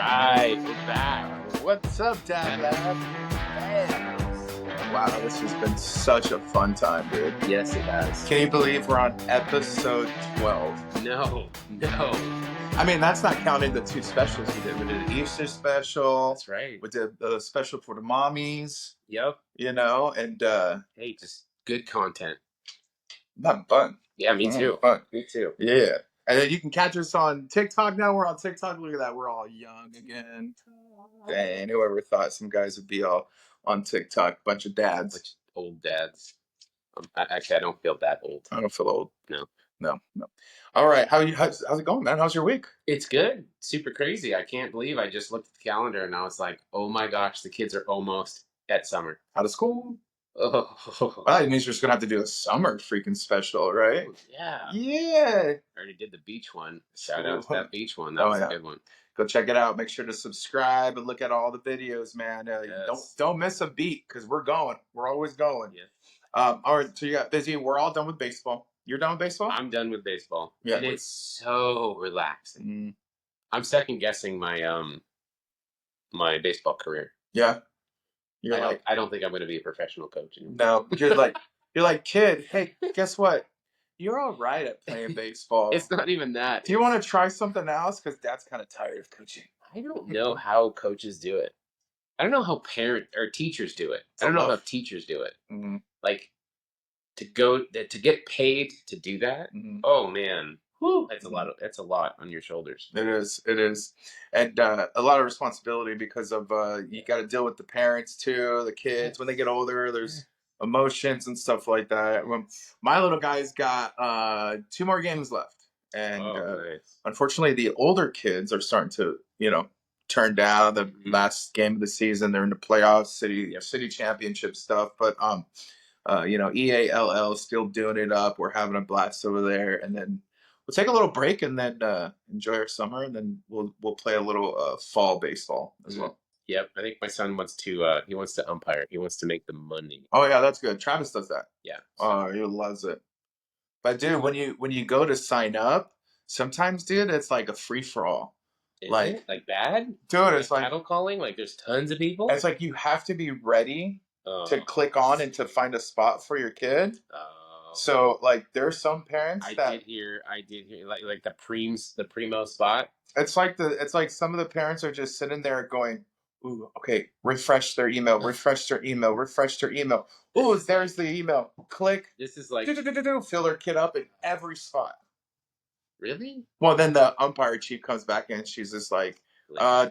right, we're back. What's up, Dad Lab? Wow, this has been such a fun time, dude. Yes, it has. Can you believe we're on episode 12? No. I mean, that's not counting the two specials we did. We did an Easter special. That's right. We did a special for the mommies, Yep. and Hey, just good content. not fun. Yeah, me too. Fun. Me too. Yeah. And then you can catch us on TikTok now. We're on TikTok. Look at that. We're all young again. Dang, whoever thought some guys would be all on TikTok. Bunch of dads. Which old dads. Actually, I don't feel that old. I don't feel old. No. All right. How's it going, man? How's your week? It's good. Super crazy. I can't believe I just looked at the calendar and I was like, oh my gosh, the kids are almost at summer. Out of school? Oh, Well, that means you're just going to have to do a summer freaking special, right? yeah. Yeah. I already did the beach one. Shout out to that beach one. Oh, That was yeah. a good one. Go check it out. Make sure to subscribe and look at all the videos, man. Yes. Don't miss a beat because we're going. We're always going. Yeah. All right. So you got busy. We're all done with baseball. You're done with baseball? I'm done with baseball. Yeah, And it's so relaxing. Mm, I'm second guessing my my baseball career. yeah. You're like, I don't think I'm going to be a professional coach anymore. no. You're like, kid. Hey, guess what? You're all right at playing baseball. It's not even that. Do you want to try something else? Because Dad's kind of tired of coaching. I don't know how coaches do it. I don't know how teachers do it. I don't know how teachers do it. Mm-hmm. Like to get paid to do that. Mm-hmm. Oh man, whew, that's a lot on your shoulders. It is, and a lot of responsibility because of you got to deal with the parents too, the kids when they get older. There's emotions and stuff like that. My little guy's got 2 more games left, and Nice. unfortunately, the older kids are starting to turn down the last game of the season. They're in the playoffs, city championship stuff, but EALL still doing it up. We're having a blast over there, and then we'll take a little break and then enjoy our summer, and then we'll play a little fall baseball as well. Yep, I think my son wants to umpire. He wants to make the money. Oh yeah, that's good. Travis does that. Yeah. Oh, he loves it. But dude, when you go to sign up, sometimes, dude, it's like a free for all. Like bad? Dude, it's like cattle calling. Like there's tons of people. It's like you have to be ready to click on and to find a spot for your kid. So like there's some parents I did hear like the primo spot. It's like some of the parents are just sitting there going, ooh, okay, refresh their email. Ooh, there's the email. Click. This is like fill their kid up in every spot. Really? Well, then the umpire chief comes back and she's just like,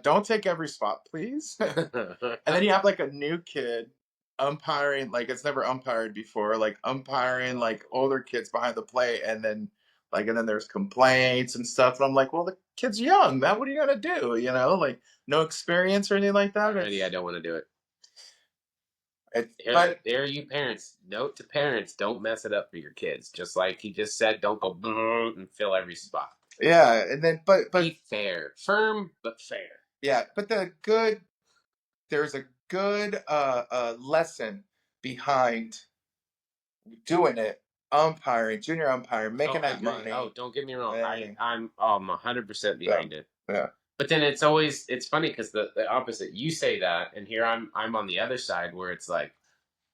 don't take every spot, please. And then you have like a new kid umpiring, like it's never umpired before, like umpiring like older kids behind the plate, and then there's complaints and stuff. And I'm like, well, the kid's young, man. What are you gonna do? Like no experience or anything like that. Already, I don't want to do it. But there you parents. Note to parents: don't mess it up for your kids. Just like he just said, don't go and fill every spot. Yeah, and then but be fair, firm but fair. Yeah, but there's a good lesson behind doing it, umpiring, junior umpiring, making that money. Oh, don't get me wrong. Yeah. I'm 100% behind it. Yeah. But then it's funny because the opposite. You say that, and here I'm on the other side where it's like,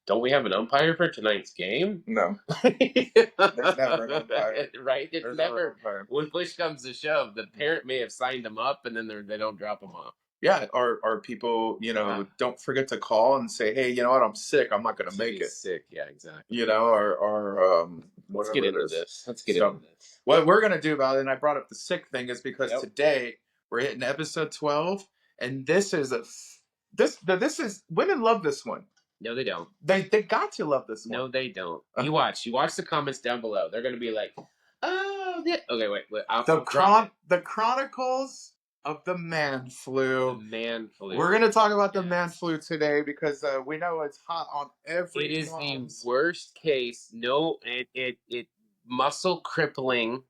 don't we have an umpire for tonight's game? No. There's never an umpire. Right? It's never. When push comes to shove, the parent may have signed them up, and then they don't drop them off. Yeah, or people, don't forget to call and say, hey, you know what, I'm sick. I'm not going to make it. Sick, yeah, exactly. Let's get into this. What we're going to do about it, and I brought up the sick thing, is because today we're hitting episode 12, and this is women love this one. No, they don't. They got to love this one. No, they don't. You watch the comments down below. They're going to be like, oh, yeah. Okay, wait. The Chronicles of the man flu. The man flu. We're going to talk about the man flu today because we know it's hot on every. It is the worst case. No, it muscle crippling.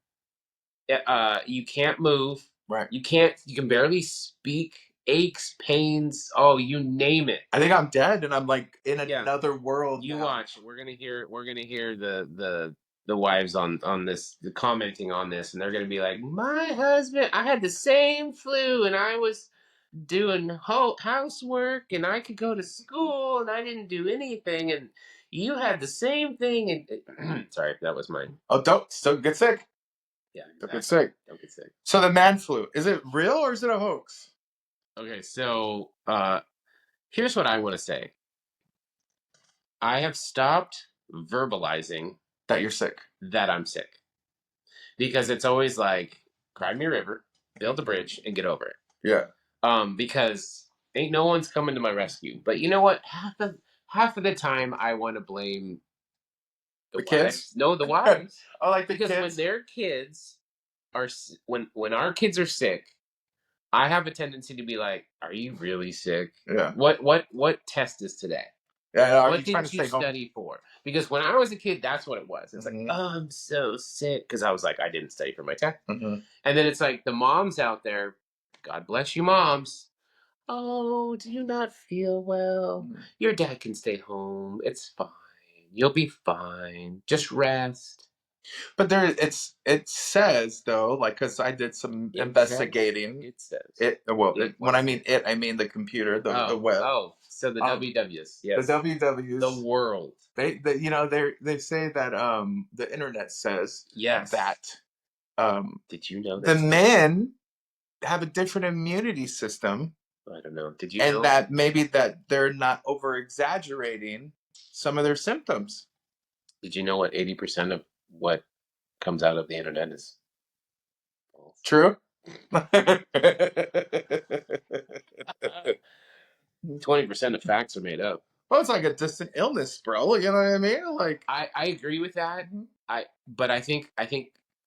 You can't move. Right. You can barely speak. Aches, pains, you name it. I think I'm dead, and I'm like in another world. You watch. We're gonna hear the wives on this commenting on this, and they're gonna be like, my husband, I had the same flu, and I was doing housework, and I could go to school, and I didn't do anything, and you had the same thing. And sorry, that was mine. Oh, don't get sick. Yeah, Don't exactly. get sick. Don't get sick. So the man flu, is it real or is it a hoax? Okay, so here's what I want to say. I have stopped verbalizing That you're sick. that I'm sick because it's always like, cry me a river, build a bridge, and get over it. Yeah. Because ain't no one's coming to my rescue. But you know what? Half of the time, I want to blame The wives. kids? No, the wives. I like the Because kids. when their kids are when our kids are sick, I have a tendency to be like, "Are you really sick? Yeah. What test is today? Yeah. Are What you trying did to you stay home? study for?" Because when I was a kid, that's what it was. It's Mhm. like, "Oh, I'm so sick," because I was like, I didn't study for my test. Mhm. And then it's like the moms out there, God bless you, moms. Oh, do you not feel well? Mhm. Your dad can stay home. It's fine. You'll be fine. Just rest. But it says though, like, because I did some It investigating. It says. When I mean it, I mean the computer, the web. So the Um, WWs, the yes. WWs. The world. They say that the internet says Yes. that Did you know the that? men have a different immunity system, I don't know. Did you and know? that maybe that they're not over exaggerating some of their symptoms. Did you know what 80% of what comes out of the internet is false? True. 20% of facts are made up. Well, it's like a distant illness, bro. You know what I mean? Like, I agree with that. Mhm. But I think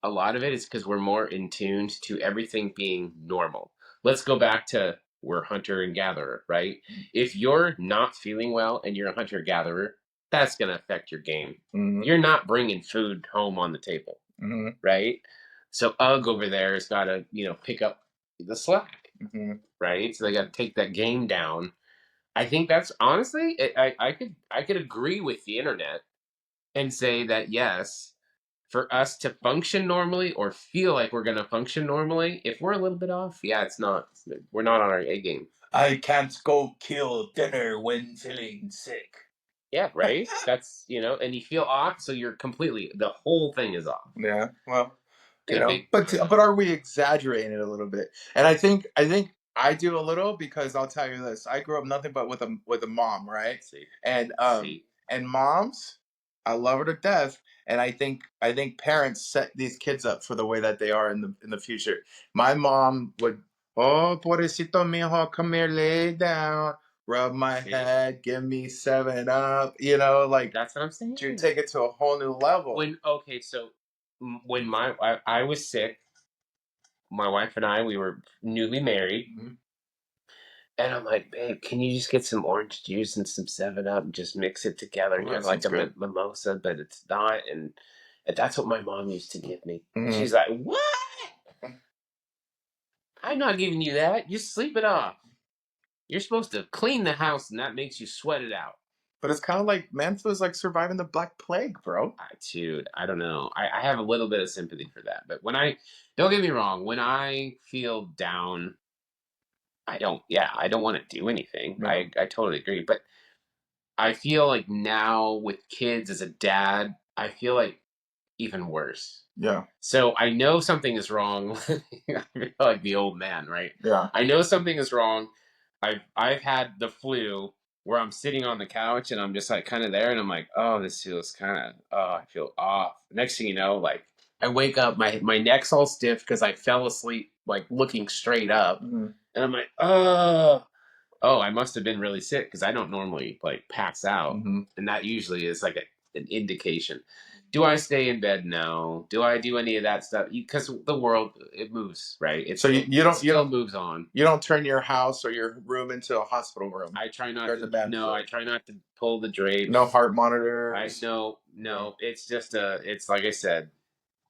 a lot of it is because we're more in tuned to everything being normal. Let's go back to we're hunter and gatherer, right? If you're not feeling well and you're a hunter gatherer, that's gonna affect your game. Mhm. You're not bringing food home on the table, Mhm. right? So Ugg over there has got to pick up the slack, Mhm. right? So they got to take that game down. I think that's honestly, I could agree with the internet and say that yes, for us to function normally or feel like we're going to function normally, if we're a little bit off, yeah, we're not on our A game. I can't go kill dinner when feeling sick. Yeah, right. That's and you feel off, so the whole thing is off. Yeah. Well, Big. but are we exaggerating it a little bit? And I think I do a little, because I'll tell you this: I grew up nothing but with a mom, right? See, And see, and moms, I love her to death, and I think parents set these kids up for the way that they are in the future. My mom would, oh, pobrecito mijo, come here, lay down, rub my See? head, give me 7 up, like, That's what I'm saying. to take it to a whole new level. When I was sick, my wife and I we were newly married, Mhm. and I'm like, babe, can you just get some orange juice and some 7 Up and just mix it together? Oh, You that have like sounds a good. mimosa, but it's not, and that's what my mom used to give me. And Mhm. she's like, what? I'm not giving you that. You sleep it off. You're supposed to clean the house, and that makes you sweat it out. But it's kind of like man flu is like surviving the Black Plague, bro. Dude, I don't know. I have a little bit of sympathy for that. But don't get me wrong, when I feel down, I don't want to do anything. No. I totally agree. But I feel like now with kids as a dad, I feel like even worse. Yeah. So I know something is wrong. I feel like the old man, right? Yeah. I know something is wrong. I've had the flu where I'm sitting on the couch and I'm just like kind of there and I'm like, oh, this feels I feel off. Next thing you know, like I wake up, my neck's all stiff because I fell asleep like looking straight up, Mhm. and I'm like, oh, I must have been really sick because I don't normally like pass out, Mhm. and that usually is like an indication. Do I stay in bed? No. Do I do any of that stuff? Because the world it moves, right? So It still moves on. you don't turn your house or your room into a hospital room. I try not During to. the bad No, flu. I try not to pull the drapes. No heart monitors. No. It's just it's like I said.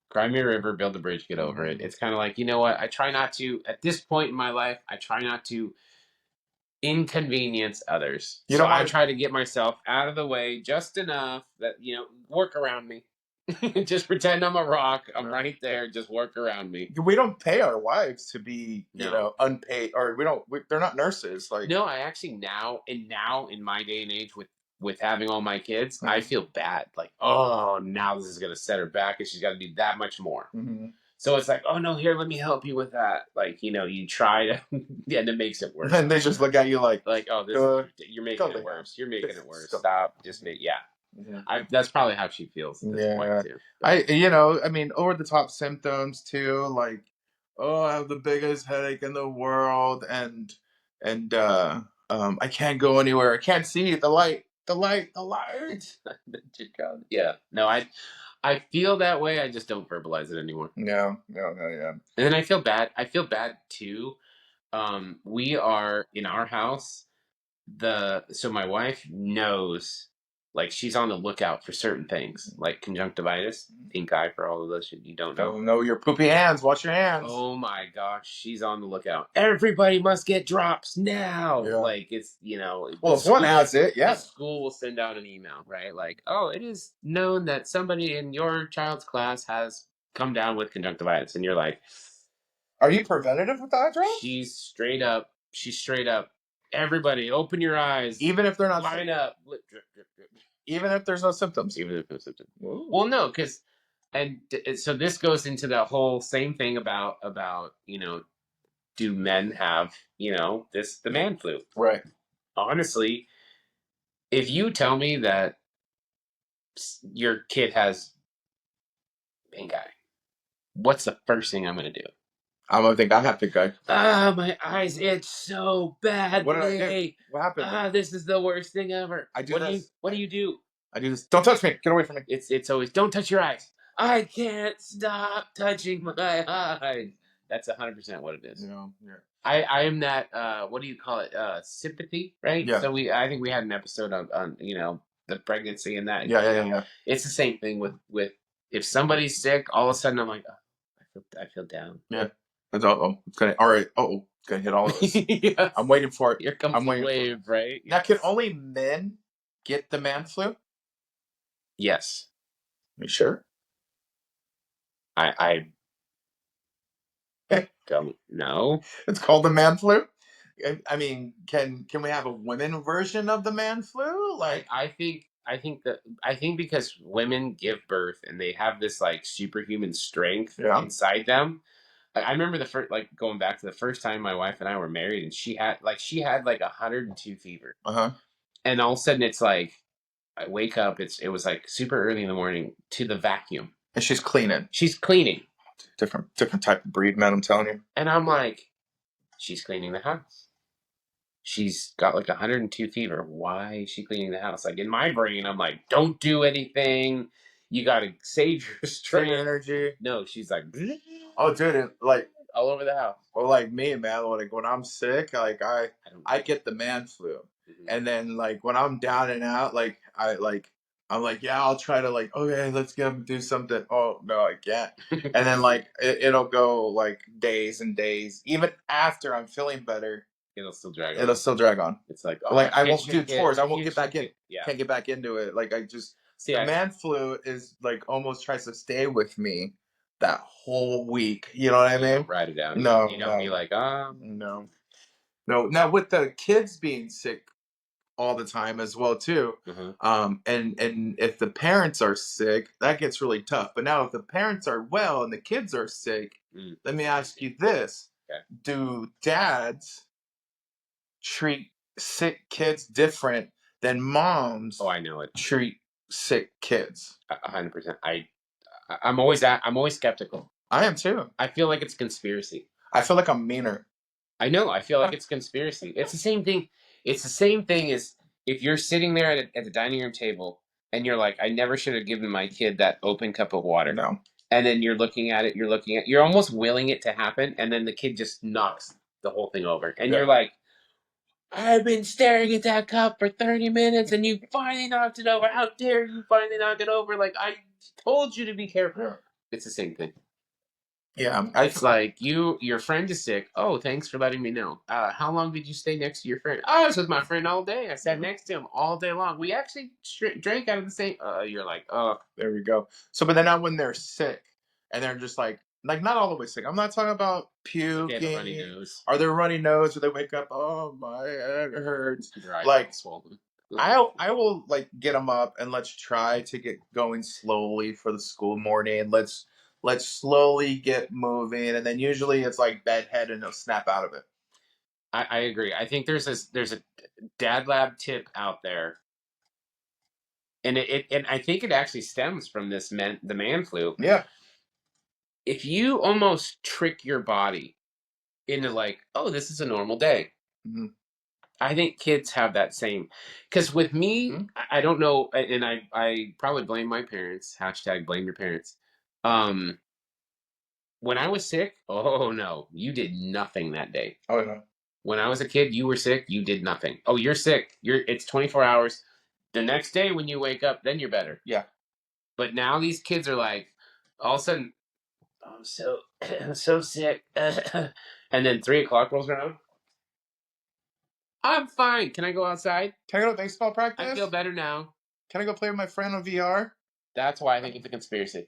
Cry me a river, build a bridge, get over it. Mhm. It's kind of like, you know what? I try not to, at this point in my life, I try not to inconvenience others. You So don't I want to. try to get myself out of the way just enough that, work around me. Just pretend I'm a rock. I'm right there. Just work around me. We don't pay our wives to be, No. unpaid, or they're not nurses. Like, No, I actually now in my day and age with having all my kids, I feel bad. Like, oh, now this is gonna set her back, and she's got to do that much more. So it's like, oh no, here, let me help you with that. Like, you try to, yeah, and it makes it worse. And they just look at you like, oh, you're making it worse. You're making it worse. Go. Stop. Just make, yeah. That's probably how she feels at this point too. I mean, over the top symptoms too, like, oh, I have the biggest headache in the world, and I can't go anywhere. I can't see the light. The light. Yeah. No, I feel that way. I just don't verbalize it anymore. No, yeah. And then I feel bad. I feel bad too. We are in our house. So my wife knows, like, she's on the lookout for certain things, like conjunctivitis, pink eye, for all of those you don't know. Don't know your poopy hands. Wash your hands. Oh my gosh, she's on the lookout. Everybody must get drops now. Yeah. Like, it's, well, if one has it, yeah. The school will send out an email, right? Like, oh, it is known that somebody in your child's class has come down with conjunctivitis, and you're like, are you preventative with the eye drops? She's straight up. Everybody, open your eyes. Even if they're not. Line up. Drip. Even if there's no symptoms. Even if no symptoms. Well, no, because, so this goes into the whole same thing about do men have the man flu? Right. Honestly, if you tell me that your kid has pink eye, what's the first thing I'm going to do? I'm gonna think I have pink eye. My eyes itch so bad. What did I do? What happened? This is the worst thing ever. I do what this. What do you do? I do this. Don't touch me. Get away from me. It's always, don't touch your eyes. I can't stop touching my eyes. That's 100% what it is. Yeah. I am that. What do you call it? Sympathy, right? Yeah. So I think we had an episode on the pregnancy and that. Yeah. It's the same thing with if somebody's sick, all of a sudden I'm like, oh, I feel down. Yeah. It's gonna. All right. It's gonna hit all of us. Yes. I'm waiting for it. Here comes the wave, right? Now, can only men get the man flu? Yes. You sure? I don't know. It's called the man flu. I mean, can we have a women version of the man flu? Like, I think because women give birth and they have this like superhuman strength inside them. I remember the first, like, going back to the first time my wife and I were married, and she had like 102 fever. And all of a sudden it's like I wake up, it was like super early in the morning, to the vacuum. And she's cleaning. Different type of breed, man, I'm telling you. And I'm like, she's cleaning the house. She's got like 102 fever. Why is she cleaning the house? Like, in my brain, I'm like, don't do anything. You got to save your strength. Energy. No, she's like, oh, dude, like all over the house. Well, like me, man, like when I'm sick, like I get the man flu. And then like when I'm down and out, like I'm like, yeah, I'll try to, like, okay, let's get him to do something. Oh no, I can't. And then like it'll go like days and days. Even after I'm feeling better, it'll still drag on. It's like, I won't do chores. I won't get back in. Yeah. Can't get back into it. Like the man flu is like almost tries to stay with me that whole week. You know what I mean? Write it down. No. You don't be like, no. Now with the kids being sick all the time as well too, and if the parents are sick, that gets really tough. But now if the parents are well and the kids are sick, let me ask you this: do dads treat sick kids different than moms? Oh, I know it. Treat sick kids. 100%. I'm always skeptical. I am too. I feel like it's conspiracy. I feel like I'm meaner. I know. I feel like it's conspiracy. It's the same thing. It's the same thing as if you're sitting there at the dining room table and you're like, I never should have given my kid that open cup of water. No. And then you're almost willing it to happen, and then the kid just knocks the whole thing over. And you're like, I've been staring at that cup for 30 minutes and you finally knocked it over. How dare you finally knock it over? Like, I told you to be careful. It's the same thing. Yeah, It's like your friend is sick. Oh, thanks for letting me know. How long did you stay next to your friend? Oh, I was with my friend all day. I sat next to him all day long. We actually drank out of the same. You're like, oh, there we go. So, but then now when they're sick and they're just like not all the way sick. I'm not talking about they have a runny puking. nose. Are they runny nose? Or they wake up? Oh my, it hurts. Their eyes Like swollen. I will like get them up and let's try to get going slowly for the school morning. Let's slowly get moving, and then usually it's like bedhead and they'll snap out of it. I agree. I think there's a dad lab tip out there, and and I think it actually stems from the man flu. Yeah. If you almost trick your body into like, oh, this is a normal day. Mm-hmm. I think kids have that same, because with me, I don't know, and I probably blame my parents. Hashtag blame your parents. When I was sick, oh no, you did nothing that day. Oh no. When I was a kid, you were sick, you did nothing. Oh, you're sick. It's 24 hours. The next day when you wake up, then you're better. Yeah. But now these kids are like, all of a sudden, oh, I'm so I'm so sick. And then 3 o'clock rolls around. I'm fine. Can I go outside? Can I go to baseball practice? I feel better now. Can I go play with my friend on VR? That's why I think it's a conspiracy.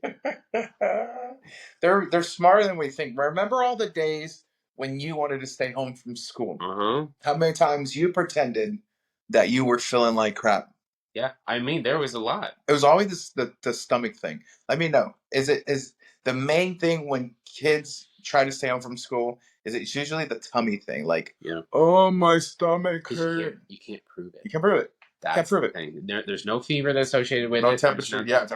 They're smarter than we think. Remember all the days when you wanted to stay home from school? Uh-huh. How many times you pretended that you were feeling like crap? Yeah, I mean, there was a lot. It was always the stomach thing. Let me know. Is the main thing when kids try to stay home from school? Is it's usually the tummy thing? Like, Yeah. oh, my stomach hurt. You can't prove it. You can't prove it. That's can't prove the it. thing. There's no fever that's associated with No it. temperature. Yeah.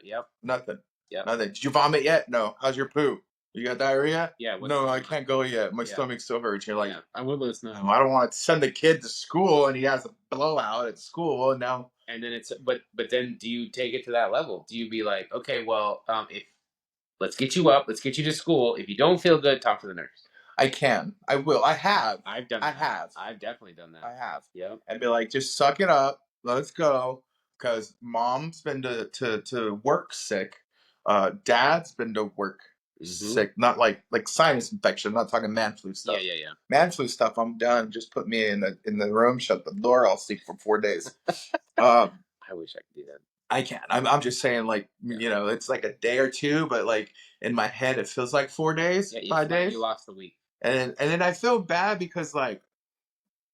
Yep. Nothing. Yep. Nothing. Did you vomit yet? No. How's your poo? You got diarrhea? Yeah. No, I can't go yet. My stomach still hurts. You're like, I would listen. I don't want to send the kid to school and he has a blowout at school and now. And then but then do you take it to that level? Do you be like, okay, well, if let's get you up, let's get you to school. If you don't feel good, talk to the nurse. I can. I will. I have. I've done. I have. I've definitely done that. I have. Yep. And be like, just suck it up. Let's go. Because mom's been to work sick. Dad's been to work sick. Not like sinus infection. I'm not talking man flu stuff. Yeah. Man flu stuff. I'm done. Just put me in the room. Shut the door. I'll sleep for 4 days. I wish I could do that. I can't. I'm just saying, like, it's like a day or two, but like in my head, it feels like 4 days, 5 days. You lost the week. And then I feel bad because like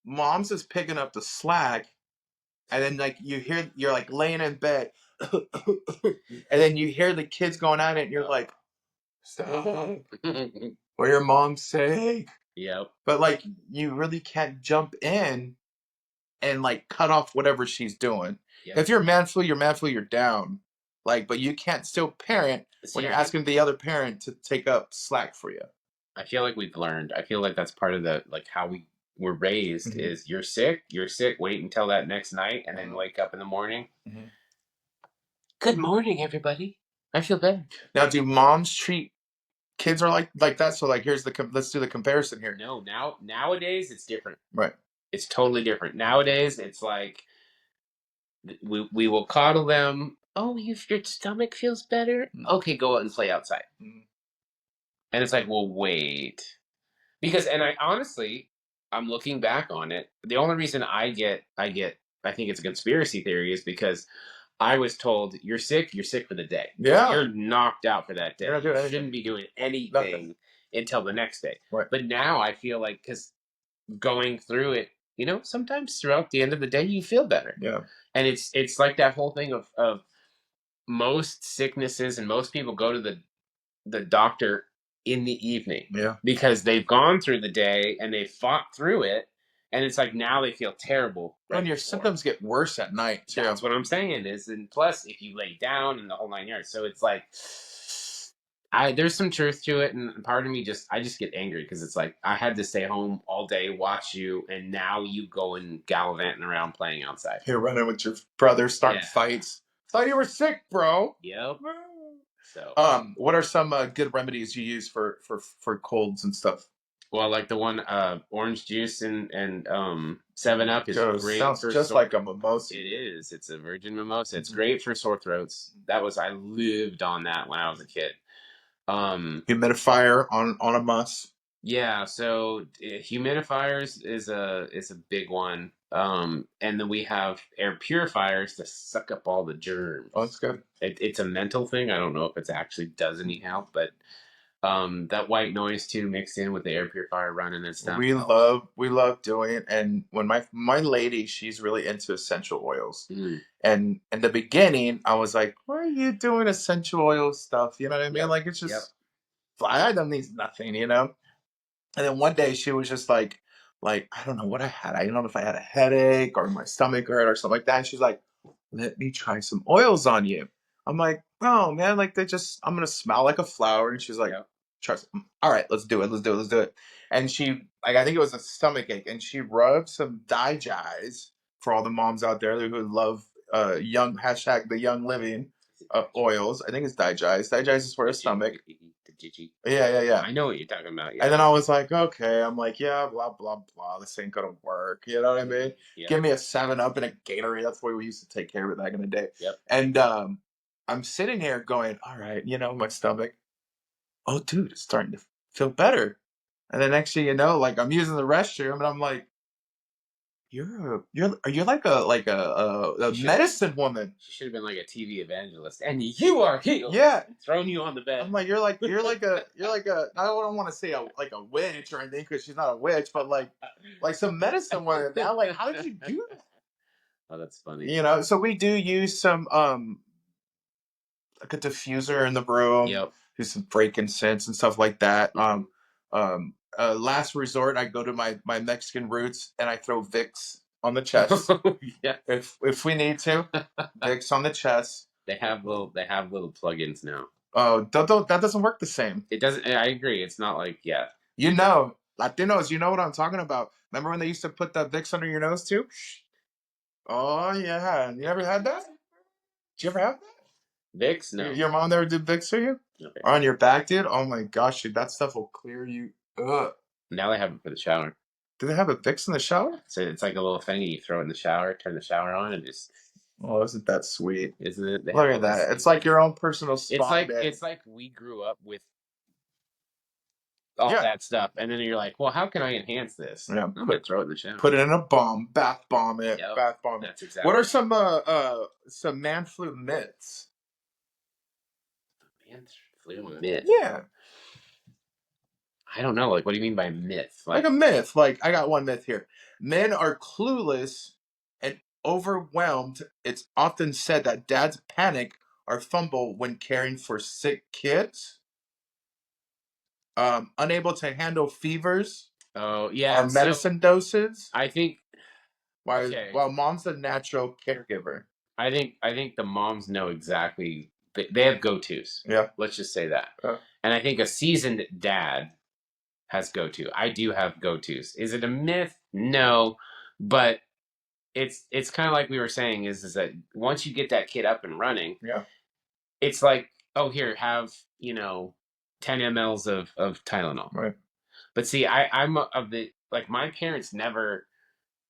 mom's just picking up the slack, and then like you're like laying in bed, and then you hear the kids going at it, and you're like, stop, for your mom's sake. Yep. But like you really can't jump in and like cut off whatever she's doing. Yep. If you're man flu, you're down. Like, but you can't still parent when you're asking the other parent to take up slack for you. I feel like we've learned. I feel like that's part of the like how we were raised is you're sick, wait until that next night, and then wake up in the morning. Good morning, everybody. I feel better. Now, do moms treat kids are like that? So like, let's do the comparison here. No, nowadays it's different. Right. It's totally different. Nowadays it's like we will coddle them. Oh, your stomach feels better. Okay, go out and play outside. And it's like, well, wait. Because, and I honestly, I'm looking back on it. The only reason I think it's a conspiracy theory is because I was told, you're sick for the day. Yeah. You're knocked out for that day. You're not doing anything. You shouldn't be doing anything until the next day. Right. But now I feel like, because going through it, sometimes throughout the end of the day, you feel better. Yeah. And it's like that whole thing of most sicknesses and most people go to the doctor in the evening. Yeah. Because they've gone through the day and they've fought through it. And it's like now they feel terrible. And your symptoms get worse at night, too. That's what I'm saying and plus if you lay down and the whole 9 yards. So it's like, there's some truth to it. And part of me I just get angry because it's like, I had to stay home all day, watch you. And now you go and gallivanting around playing outside. You're running with your brother, starting fights. Thought you were sick, bro. Yep. So, what are some good remedies you use for colds and stuff? Well, like the one orange juice and 7-Up is great. Sounds just like a mimosa. It is. It's a virgin mimosa. It's great for sore throats. I lived on that when I was a kid. Humidifier on a must. Yeah, so humidifiers is a big one. And then we have air purifiers to suck up all the germs. Oh, that's good. It's a mental thing. I don't know if it actually does any help, but that white noise too mixed in with the air purifier running and stuff. We love doing it. And when my lady, she's really into essential oils. And in the beginning, I was like, "Why are you doing essential oil stuff?" You know what I mean? Like it's just I don't need nothing, you know. And then one day she was just like I don't know what I had. I don't know if I had a headache or my stomach hurt or something like that. And she's like, "Let me try some oils on you." I'm like, "Oh man, like I'm gonna smell like a flower." And she's like, "Try some. All right, let's do it. Let's do it." And she like I think it was a stomach ache, and she rubbed some digize for all the moms out there who love young hashtag the young living oils. I think it's digize. Digize is for the stomach. Yeah. I know what you're talking about. And then I was like, okay. I'm like, yeah, blah blah blah. This ain't gonna work. You know what I mean? Give me a 7-Up and a Gatorade. That's the way we used to take care of it back in the day. And I'm sitting here going, all right, you know, my stomach. Oh, dude, it's starting to feel better. And the next thing you know, like I'm using the restroom, and I'm like, you're like a medicine woman. She should have been like a TV evangelist, and you are healed. Yeah, throwing you on the bed. I'm like you're like a I don't want to say like a witch or anything because she's not a witch, but like some medicine woman. I'm like, how did you do that? Oh, that's funny. You know, so we do use some like a diffuser in the room. Do some frankincense and stuff like that. Last resort, I go to my Mexican roots and I throw Vicks on the chest. If we need to, Vicks on the chest. They have little plugins now. Oh, that doesn't work the same. It doesn't. I agree. It's not like You know, Latinos, you know what I'm talking about. Remember when they used to put the Vicks under your nose too? Oh yeah, you ever had that? Did you ever have that? Vicks? No. Your mom never did Vicks for you? Okay. On your back, dude? Oh my gosh, dude, that stuff will clear you up. Now they have it for the shower. Do they have a Vicks in the shower? So it's like a little thing you throw in the shower, turn the shower on, and just. Oh, isn't that sweet? Isn't it? Look at that. It's like your own personal spot. It's like we grew up with all that stuff, and then you're like, well, how can I enhance this? Yeah, I'm gonna throw it in the shower. Put it in a bath bomb it. Bath bomb it. That's exactly. What are some man flu myths? Man flu myth. Yeah. I don't know. Like, what do you mean by myth? Like a myth. Like, I got one myth here. Men are clueless and overwhelmed. It's often said that dads panic or fumble when caring for sick kids. Unable to handle fevers. Oh, yeah. Or medicine doses. I think. While mom's the natural caregiver. I think the moms know exactly. They have go-tos. Yeah. Let's just say that. And I think a seasoned dad has go-to. I do have go-tos. Is it a myth? No, but it's kind of like we were saying is that once you get that kid up and running, it's like, oh, here, have 10 mLs of Tylenol. Right. But see, I'm of the like my parents never,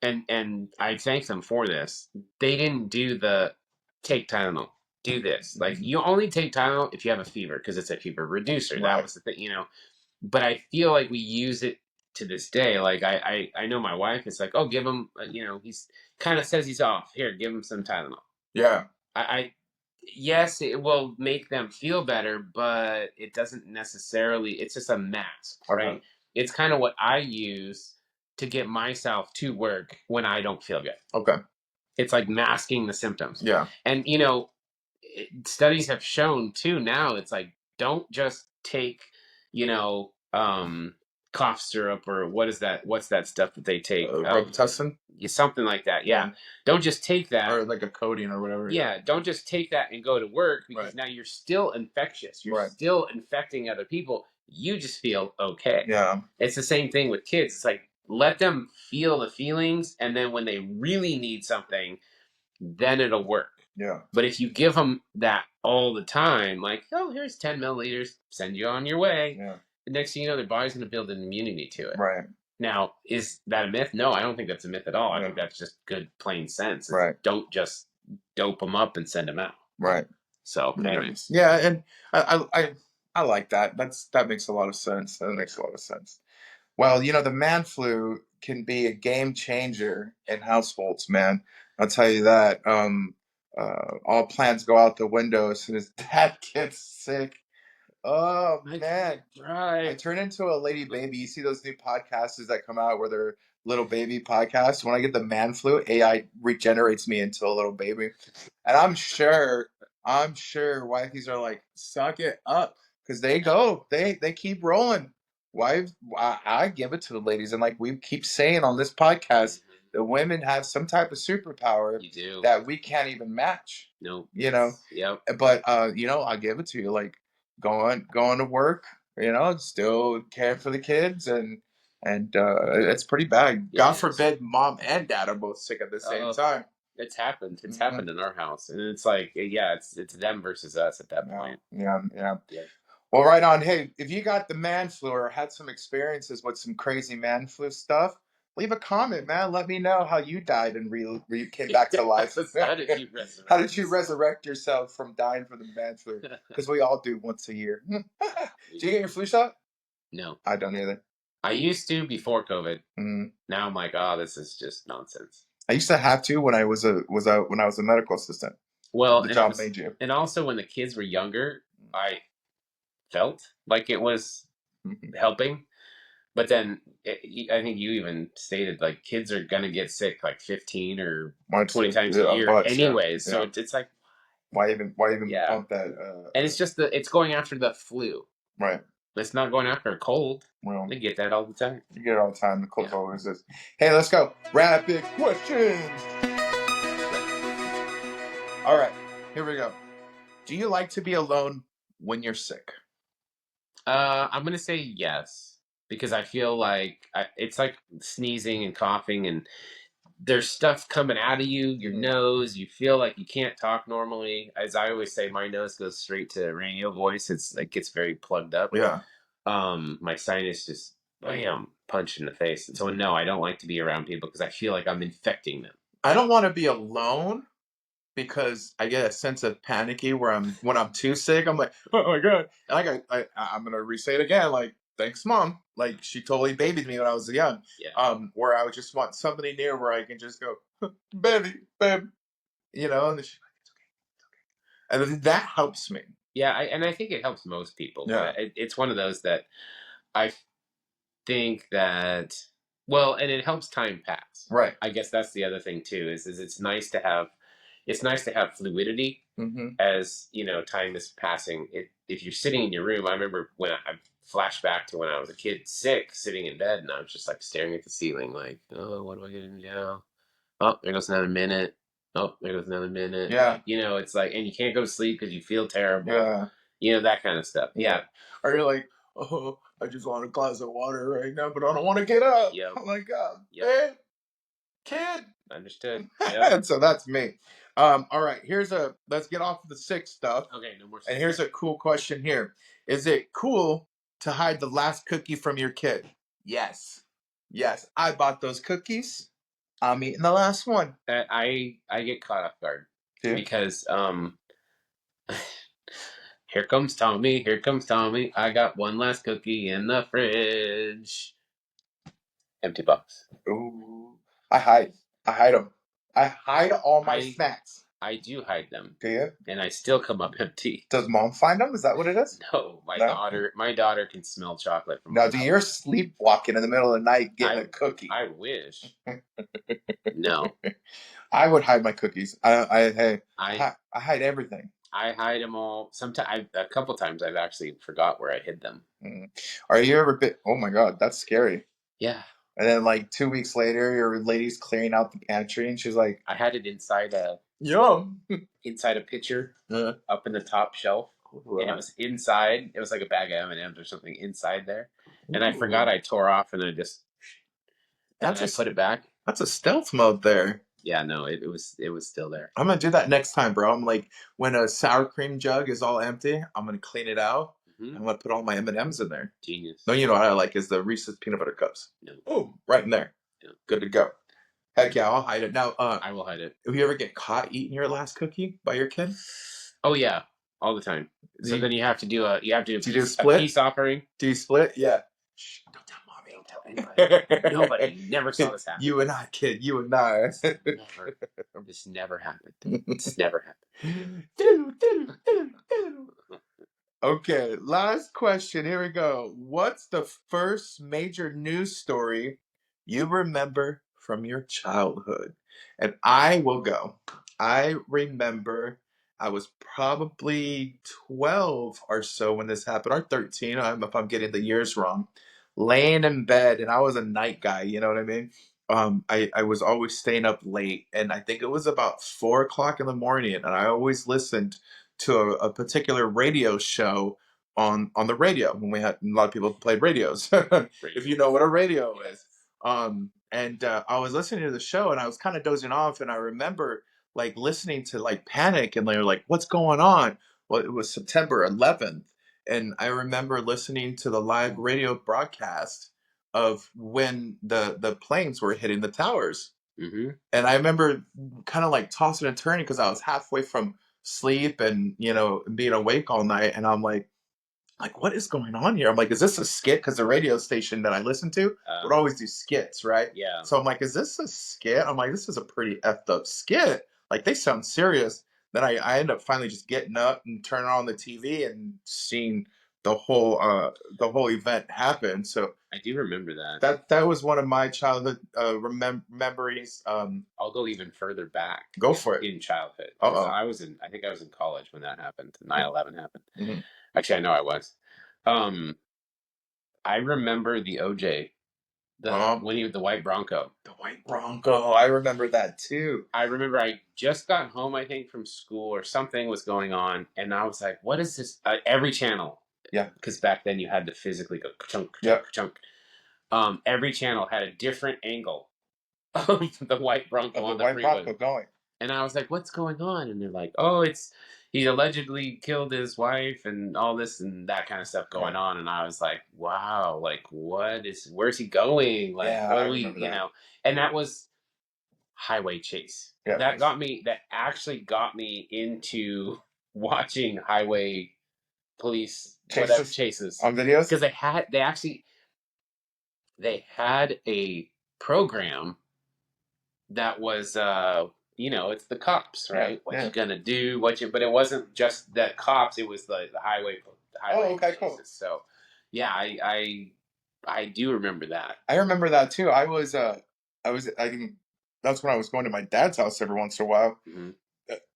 and I thank them for this. They didn't do the take Tylenol. Do this. Like you only take Tylenol if you have a fever because it's a fever reducer. Right. That was the thing, But I feel like we use it to this day. Like I know my wife. It's like, oh, give him. He's kind of says he's off. Here, give him some Tylenol. Yeah. Yes, it will make them feel better, but it doesn't necessarily. It's just a mask, right? It's kind of what I use to get myself to work when I don't feel good. Okay. It's like masking the symptoms. Yeah. And studies have shown too. Now it's like don't just take cough syrup or what's that stuff that they take? Robitussin? Something like that. Yeah. Don't just take that. Or like a codeine or whatever. Yeah. Don't just take that and go to work because now you're still infectious. You're still infecting other people. You just feel okay. Yeah. It's the same thing with kids. It's like let them feel the feelings, and then when they really need something, then it'll work. Yeah. But if you give them that all the time, like, oh, here's 10 milliliters, send you on your way. Yeah. The next thing you know, their body's going to build an immunity to it. Right. Now, is that a myth? No, I don't think that's a myth at all. I think that's just good, plain sense. Right. Don't just dope them up and send them out. Right. So, anyways. Yeah, and I like that. That makes a lot of sense. That makes a lot of sense. Well, the man flu can be a game changer in households, man. I'll tell you that. All plans go out the window as soon as dad gets sick. Oh man, I Right. turn into a lady baby. You see those new podcasts that come out where they're little baby podcasts. When I get the man flu, AI regenerates me into a little baby, and I'm sure wifeys are like, suck it up, because they keep rolling. Wives, I give it to the ladies, and like we keep saying on this podcast, the women have some type of superpower You do. that we can't even match. Nope. Yep. But I give it to you, like going to work, still care for the kids, and it's pretty bad. God forbid mom and dad are both sick at the same time. It's happened. It's happened in our house, and it's like, yeah, it's them versus us at that point. Yeah. Well, right on. Hey, if you got the man flu or had some experiences with some crazy man flu stuff, leave a comment, man. Let me know how you died and came back to life. How did you resurrect? How did you resurrect yourself from dying from the man flu? Because we all do once a year. Do you get your flu shot? No, I don't either. I used to before COVID. Mm. Now I'm like, oh, this is just nonsense. I used to have to when I was a medical assistant. Well, the job made you. And also when the kids were younger, I felt like it was helping. But then I think you even stated like kids are gonna get sick like 15 or 20 times a year, anyways. So it's like, why even pump that? And it's just it's going after the flu, right? It's not going after a cold. Well, they get that all the time. You get it all the time. The cold always is. Hey, let's go. Rapid questions. All right, here we go. Do you like to be alone when you're sick? I'm gonna say yes, because I feel like it's like sneezing and coughing, and there's stuff coming out of your nose. You feel like you can't talk normally. As I always say, my nose goes straight to radio voice. It's like gets very plugged up. Yeah. My sinus just bam, punch in the face. And so no, I don't like to be around people because I feel like I'm infecting them. I don't want to be alone because I get a sense of panicky when I'm too sick. I'm like, oh my god. And I'm gonna re-say it again. Like, thanks, mom. Like, she totally babied me when I was young. Yeah. Where I would just want somebody near where I can just go, baby, babe, and she's like, it's okay, and that helps me. Yeah, and I think it helps most people. Yeah. It's one of those that I think that, well, and it helps time pass. Right. I guess that's the other thing too. Is it's nice to have fluidity as time is passing. If you're sitting in your room, I remember when I flash back to when I was a kid, sick, sitting in bed, and I was just like staring at the ceiling, like, oh, what do I do now? Oh, there goes another minute. Oh, there goes another minute. Yeah. It's like, and you can't go to sleep because you feel terrible. Yeah. That kind of stuff. Yeah. Or you're like, oh, I just want a glass of water right now, but I don't want to get up. Yep. Oh my god. Yep. Kid. Understood. Yep. So that's me. All right. Let's get off of the sick stuff. Okay, no more. And here's a cool question here. Is it cool to hide the last cookie from your kid? Yes. Yes. I bought those cookies. I'm eating the last one. I get caught off guard. Yeah. Because here comes Tommy. Here comes Tommy. I got one last cookie in the fridge. Empty box. Ooh. I hide them. I hide all my snacks. I do hide them. Do you? And I still come up empty. Does mom find them? Is that what it is? No, my daughter can smell chocolate from now. Do you sleepwalking in the middle of the night getting a cookie? I wish. No. I would hide my cookies. I hide everything. I hide them all. Sometimes, a couple times, I've actually forgot where I hid them. Are you ever oh my god, that's scary. Yeah. And then like 2 weeks later, your lady's clearing out the pantry, and she's like, I had it inside inside a pitcher, up in the top shelf, and it was inside. It was like a bag of M&Ms or something inside there, and I forgot I tore off, and I just I put it back. That's a stealth mode there. Yeah, no, it was still there. I'm gonna do that next time, bro. I'm like, when a sour cream jug is all empty, I'm gonna clean it out. I'm gonna put all my M&Ms in there. Genius. No, you know what I like is the Reese's peanut butter cups. No. Oh, right in there. Yeah. Good to go. Heck yeah, I'll hide it. Now, I will hide it. Have you ever get caught eating your last cookie by your kid? Oh yeah. all the time. So You- then you have to do a Do you do a a split? peace offering. Do you split? Yeah. Shh, don't tell mommy. Don't tell anybody. Nobody never saw this happen. You and I, kid. You and I. Never. This never happened. This never happened. Okay, last question. Here we go. What's the first major news story you remember from your childhood? And I will go. I remember I was probably 12 or so when this happened, or 13, if I'm getting the years wrong, laying in bed, and I was a night guy, you know what I mean? I was always staying up late, and I think it was about 4 o'clock in the morning, and I always listened to a particular radio show on the radio when we had a lot of people played radios. If you know what a radio is. And I was listening to the show and I was kind of dozing off, and I remember like listening to like Panic, and they were like, "What's going on?" Well, it was September 11th, and I remember listening to the live radio broadcast of when the planes were hitting the towers. Mm-hmm. And I remember kind of like tossing and turning because I was halfway from sleep and being awake all night, and I'm like, what is going on here? I'm like, is this a skit? Because the radio station that I listened to would always do skits, right? Yeah. So I'm like, is this a skit? I'm like, this is a pretty effed up skit. Like, they sound serious. Then I end up finally just getting up and turning on the TV and seeing the whole event happen. So I do remember that. that was one of my childhood memories. I'll go even further back. Go for it. In childhood. Uh-oh. I think I was in college when that happened. 9/11 happened. Mhm. Actually, I know I was. I remember the OJ, when he was the white Bronco. The white Bronco. I remember that too. I remember I just got home, I think, from school or something was going on, and I was like, "What is this?" Every channel. Yeah. Because back then you had to physically go chunk, Yep. chunk. Every channel had a different angle of the white Bronco on the white freeway. Bronco going. And I was like, "What's going on?" And they're like, he allegedly killed his wife and all this and that kind of stuff going on." And I was like, "Wow, like where's he going? Like, Yeah, what I are we, remember that. And that was Highway Chase. Yeah, that actually got me into watching highway police chases on videos. because they had a program that was it's the cops, right? What you gonna do, but it wasn't just that cops, it was the highway okay, chases. cool. So yeah, I do remember that. I remember that too. I think that's when I was going to my dad's house every once in a while. Mm-hmm.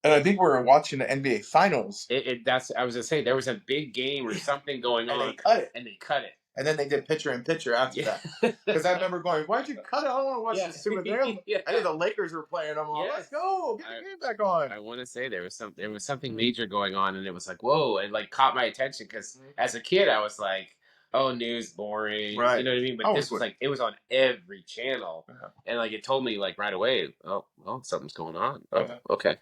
And I think we were watching the NBA finals. I was gonna say there was a big game or something going on, and they cut it. And then they did picture in picture after that. Because I remember going, "Why'd you cut it? I don't want to watch this stupid game." I think the Lakers were playing. I'm like, "Let's go, get the game back on." I want to say there was something major going on, and it was like, whoa, and like caught my attention because as a kid I was like, "Oh, news, boring," right? You know what I mean? But this was like it was on every channel, and like it told me like right away, "Oh, well, something's going on." Oh, okay.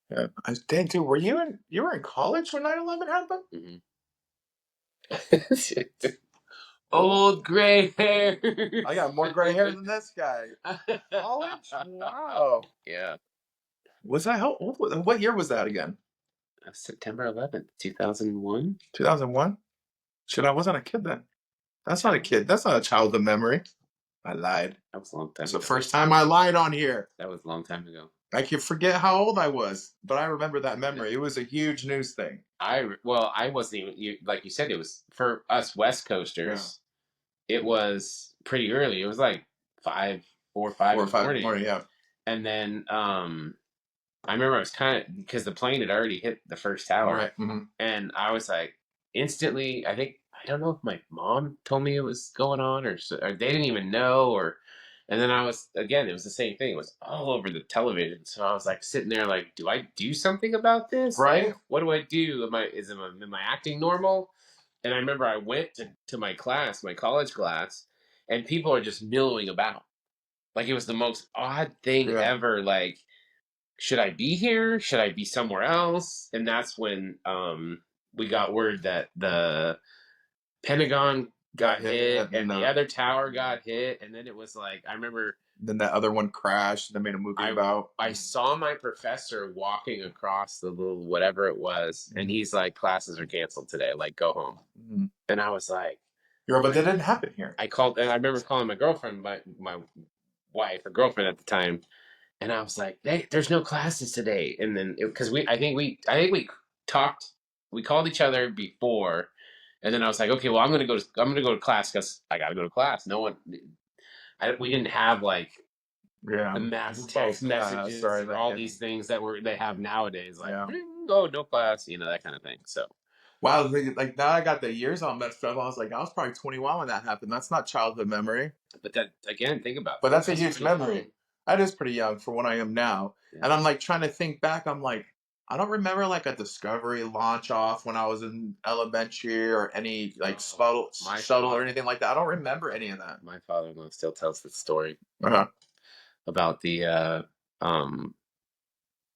Yeah. Dang, dude, were you in college when 9/11 happened? Mm-hmm. Old gray hair. I got more gray hair than this guy. College? Wow. Yeah. Was I how old? What year was that again? September 11th, 2001. 2001? Shit, I wasn't a kid then. That's not a kid. That's not a childhood memory. I lied. That was a long time ago. It's the first time I lied on here. That was a long time ago. I can forget how old I was, but I remember that memory. It was a huge news thing. I wasn't even, like you said, it was for us West Coasters. Yeah. It was pretty early. It was like 4 or 5 in the morning. Yeah. And then I remember I was kind of, because the plane had already hit the first tower. Right. Mm-hmm. And I was like, instantly, I don't know if my mom told me it was going on or they didn't even know and then it was the same thing. It was all over the television. So I was like sitting there like, do I do something about this? Right. Like, what do I do? Am I acting normal? And I remember I went to my class, my college class, and people are just millowing about. Like it was the most odd thing ever. Like, should I be here? Should I be somewhere else? And that's when we got word that the Pentagon got hit, and and the other tower got hit, and then it was like I remember. Then that other one crashed. And they made a movie about. I saw my professor walking across the little whatever it was, and he's like, "Classes are canceled today. Like, go home." Mm-hmm. And I was like, But that didn't happen here. I called, and I remember calling my girlfriend, my wife or girlfriend at the time, and I was like, "Hey, there's no classes today." And then because I think we talked, we called each other before, and then I was like, "Okay, well, I'm gonna go to class because I gotta go to class." No one, we didn't have like the mass text messages or all these things that they have nowadays, like oh, no class, that kind of thing. So wow, like now I got the years all messed up. I was like, I was probably 21 when that happened. That's not childhood memory. but that again, think about But that. that's a huge memory. That is pretty young for what I am now. Yeah. And I'm like trying to think back. I'm like, I don't remember like a Discovery launch off when I was in elementary or any like shuttle or anything like that. I don't remember any of that. My father-in-law still tells the story about the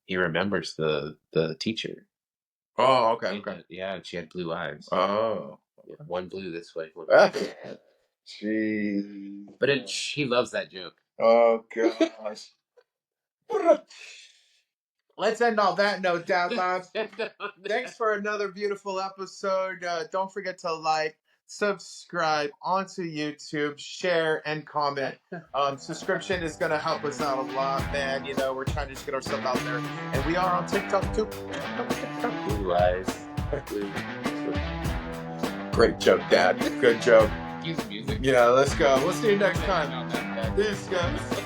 he remembers the teacher. Oh, okay. Yeah, she had blue eyes. Oh, yeah, one blue this way. One Jeez. But she loves that joke. Oh gosh. Let's end on that note, Dad Bob. Thanks for another beautiful episode. Don't forget to like, subscribe onto YouTube, share, and comment. Subscription is going to help us out a lot, man. We're trying to just get ourselves out there. And we are on TikTok, too. Blue eyes. Great joke, Dad. Good joke. Use music. Yeah, let's go. We'll see you next time. This goes.